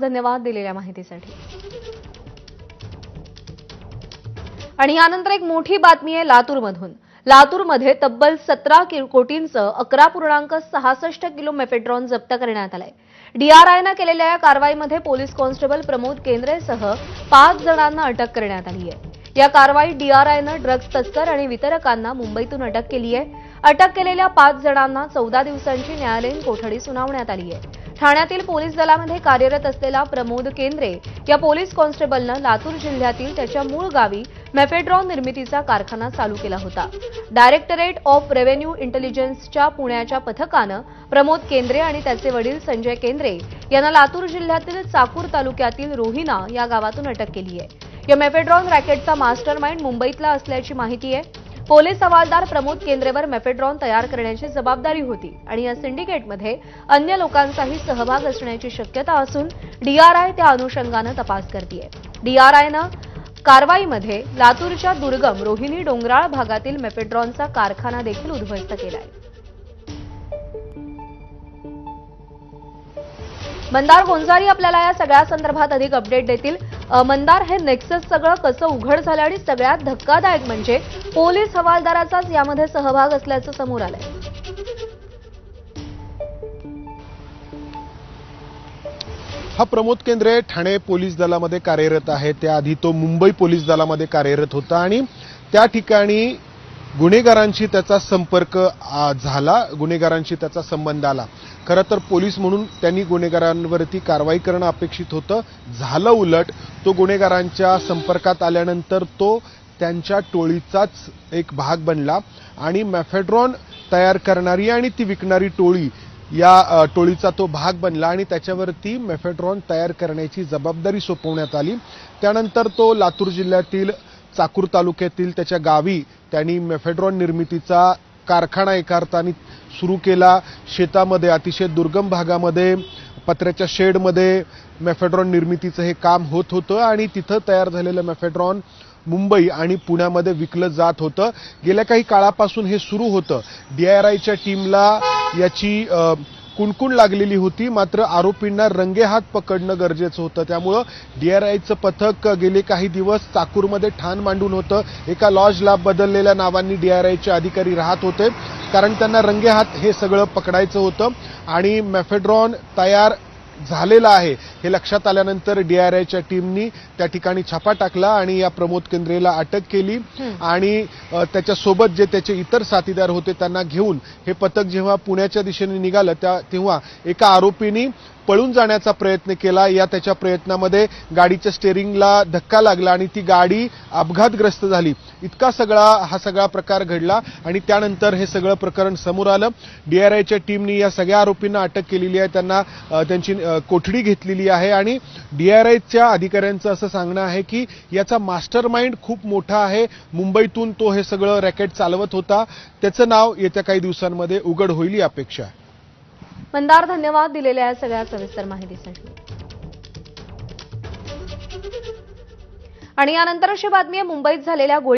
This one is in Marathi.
धन्यवाद दिलेल्या माहितीसाठी। आणि यानंतर एक मोठी बातमी आहे लातूरमधून। लातूरमध्ये तब्बल 17 कोटींचं 11.66 किलो मेफेड्रॉन जप्त करण्यात आलंय। डीआरआयने केलेल्या या कारवाईमध्ये पोलीस कॉन्स्टेबल प्रमोद केंद्रेसह 5 जणांना अटक करण्यात आली आहे। या कारवाईत डीआरआयने ड्रग्ज तस्कर आणि वितरकांना मुंबईतून अटक केली आहे। अटक केलेल्या 5 जणांना 14 दिवसांची न्यायालयीन कोठडी सुनावण्यात आली आहे। ठाण्यातील पोलीस दलामध्ये कार्यरत असलेला प्रमोद केंद्रे या पोलीस कॉन्स्टेबलनं लातूर जिल्ह्यातील त्याच्या मूळ गावी मेफेड्रॉन निर्मितीचा कारखाना चालू केला होता। डायरेक्टरेट ऑफ रेव्हेन्यू इंटेलिजन्सच्या पुण्याच्या पथकानं प्रमोद केंद्रे आणि त्याचे वडील संजय केंद्रे यांना लातूर जिल्ह्यातील चाकूर तालुक्यातील रोहिना या गावातून अटक केली आहे। या मेफेड्रॉन रॅकेटचा मास्टरमाइंड मुंबईतला असल्याची माहिती आहे। पोलीस हवालदार प्रमोद केंद्रेवर मेफेड्रॉन तयार करण्याची जबाबदारी होती आणि या सिंडिकेटमध्ये अन्य लोकांचाही सहभाग असण्याची शक्यता असून डीआरआय त्या अनुषंगाने तपास करतेय। डीआरआयनं कारवाईमध्ये लातूरच्या दुर्गम रोहिणी डोंगराळ भागातील मेफेड्रॉनचा कारखाना देखील उद्ध्वस्त केलाय। मंदार गोंजारी आपल्याला या सगळ्या संदर्भात अधिक अपडेट देतील। मंदार, हे नेक्सस सगळं कसं उघड झालं आणि सगळ्यात धक्कादायक म्हणजे पोलीस हवालदाराचाच यामध्ये सहभाग असल्याचं समोर आलंय। हा प्रमोद केंद्रे ठाणे पोलीस दलामध्ये कार्यरत आहे। त्याआधी तो मुंबई पोलीस दलामध्ये कार्यरत होता आणि त्या ठिकाणी गुन्हेगारांशी त्याचा संपर्क झाला, गुन्हेगारांशी त्याचा संबंध आला। खरं तर पोलीस म्हणून त्यांनी गुन्हेगारांवरती कारवाई करणं अपेक्षित होतं, झालं उलट। तो गुन्हेगारांच्या संपर्कात आल्यानंतर तो त्यांच्या टोळीचाच एक भाग बनला आणि मेफेड्रॉन तयार करणारी आणि ती विकणारी टोळी या टोळीचा तो भाग बनला आणि त्याच्यावरती मेफेड्रॉन तयार करण्याची जबाबदारी सोपवण्यात आली। त्यानंतर तो लातूर जिल्ह्यातील चाकूर तालुक्यातील त्याच्या गावी त्यांनी मेफेड्रॉन निर्मितीचा कारखाना एका अर्थाने सुरू केला। शेतामध्ये, अतिशय दुर्गम भागामध्ये, पत्र्याच्या शेडमध्ये मेफेड्रॉन निर्मितीचं हे काम होत होतं आणि तिथं तयार झालेलं मेफेड्रॉन मुंबई आणि पुण्यामध्ये विकलं जात होतं। गेल्या काही काळापासून हे सुरू होतं। डीआरआयच्या टीमला याची कुणकुण लागलेली होती, मात्र आरोपींना रंगेहात पकडणं गरजेचं होतं। त्यामुळं डीआरआयचं पथक गेले काही दिवस चाकूरमध्ये ठाण मांडून होतं। एका लॉजला बदललेल्या नावांनी डीआरआयचे अधिकारी राहत होते, कारण त्यांना रंगेहात हे सगळं पकडायचं होतं। आणि मेफेड्रॉन तयार झालेला आहे हे लक्षात आल्यानंतर डीआरआयच्या टीमनी त्या ठिकाणी छापा टाकला आणि या प्रमोद केंद्रेला अटक केली आणि त्याच्यासोबत जे त्याचे इतर साथीदार होते त्यांना घेऊन हे पथक जेव्हा पुण्याच्या दिशेने निघालं तेव्हा एका आरोपींनी पळून जाण्याचा प्रयत्न केला। या त्याच्या प्रयत्नामध्ये गाडीच्या स्टेअरिंगला धक्का लागला आणि ती गाडी अपघातग्रस्त झाली। इतका हा सगळा प्रकार घडला आणि त्यानंतर हे सगळं प्रकरण समोर आलं। डीआरआयच्या टीमनी या सगळ्या आरोपींना अटक केलेली आहे, त्यांना त्यांची कोठडी घेतलेली आहे आणि डीआरआयच्या अधिकाऱ्यांचं असं सांगणं आहे की याचा मास्टरमाइंड खूप मोठा आहे। मुंबईतून तो हे सगळं रॅकेट चालवत होता। त्याचं नाव येत्या काही दिवसांमध्ये उघड होईल ही अपेक्षा आहे। मंदार, धन्यवाद दिलेल्या सगळ्या सविस्तर माहितीसाठी। आणि यानंतर अशी बातमी आहे, मुंबईत झालेल्या